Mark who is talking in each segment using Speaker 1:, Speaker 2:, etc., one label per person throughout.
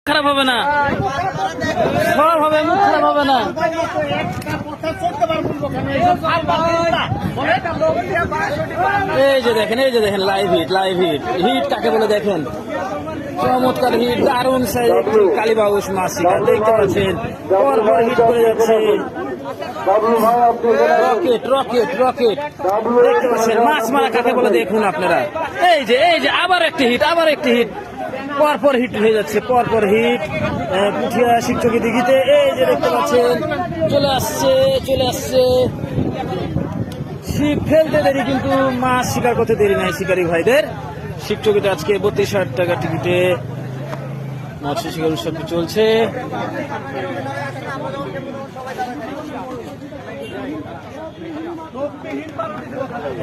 Speaker 1: খারাপ হবে না, সব হবে, মুখ খারাপ হবে না। এই যে দেখেন, এই যে দেখেন, live heat, live heat. Heat কাকে বলে দেখেন, চমৎকার হিট, দারুণ সাইজ কালীবাউস মাছ শিকার দেখতে পাচ্ছেন, পরপর হিট করে যাচ্ছে। রকেট রকেট রকেট দেখতে পাচ্ছেন, মাছ মারা কাকে বলে দেখুন আপনারা। এই যে, এই যে আবার একটি হিট, আবার একটি হিট, পরপর হিট হয়ে যাচ্ছে, পরপর হিট। পুঠিয়া শিক্ষকের দিঘিতে এই যে দেখতে পাচ্ছেন, চলে আসছে, চলে আসছে। ছিপ ফেলতে দেরি কিন্তু মাছ শিকার করতে দেরি নাই শিকারী ভাইদের। শিক্ষকিতে আজকে 32,000 টাকা টিকিটে মৎস্য শিকার উৎসবটি চলছে।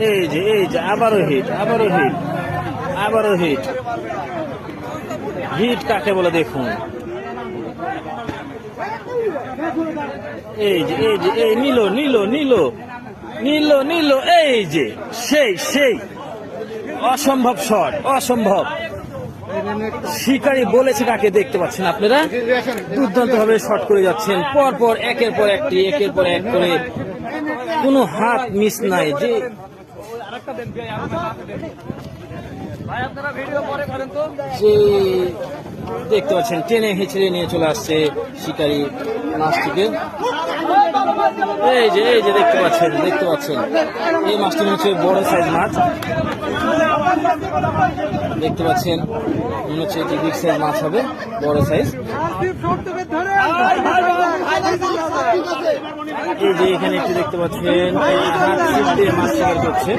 Speaker 1: এই যে, এই যে আবারও হিট, আবারও হিট, আবারও হিট। হিট কাকে বলে দেখুন। এই যে, এই যে, এই নিল নিল নিল নিল নিল, এই যে সেই সেই অসম্ভব শট, অসম্ভব। শিকারী বলেছে কাকে দেখতে পাচ্ছেন আপনারা, দুর্দান্ত ভাবে শট করে যাচ্ছেন, পরপর একের পর একটি, একের পর এক করে, কোনো হাত মিস নাই। যে দেখতে পাচ্ছেন, টেনে হেঁচড়ে নিয়ে চলে আসছে শিকারী মাছটিকে। এই যে, এই যে দেখতে পাচ্ছেন, দেখতে পাচ্ছেন, এই মাছটি হচ্ছে বড় সাইজ মাছ দেখতে পাচ্ছেন, মনে হচ্ছে এটি বিগ সাইজ মাছ হবে, বড় সাইজ। এই যে এখানে একটু দেখতে পাচ্ছেন, মাছ শিকার করছে।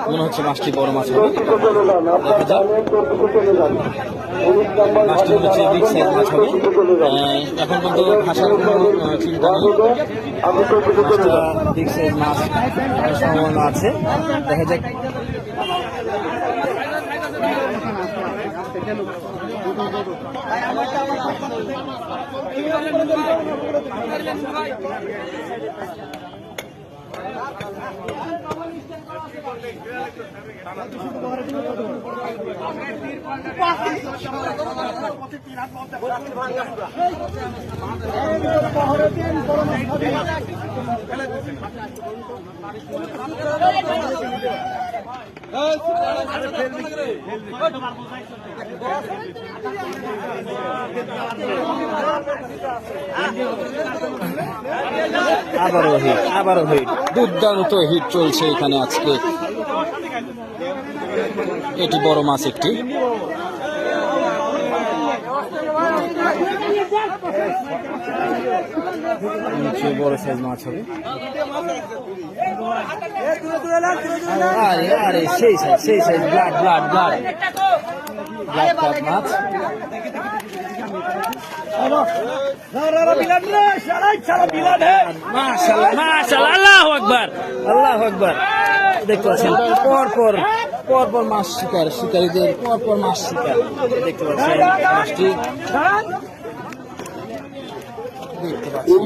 Speaker 1: মনে হচ্ছে মাছটি বড় মাছ হবে, মাছটি হচ্ছে বিগ সাইজ মাছ হবে। এখন পর্যন্ত ভাষার কোনো চিন্তা নেই, মাছটা বিগ সাইজ মাছ সম্ভাবনা আছে, দেখা যাক। আবারও হিট, আবারও হিট, দুর্দান্ত হিট চলছে এখানে আজকে। এটি বড় মাছ একটি, বড় সাইজ মাছ হবে। আরে আরে সেই সাইজ, সেই size, blood blood blood blood blood মাছ। মাশাআল্লাহ, মাশাআল্লাহ, আল্লাহু আকবার, আল্লাহু আকবার। দেখতে পাচ্ছেন, পরপর পরপর মাছ শিকার, শিকারীদের পরপর মাছ শিকার দেখতে পাচ্ছেন। মাছটি দেখতে পাচ্ছেন।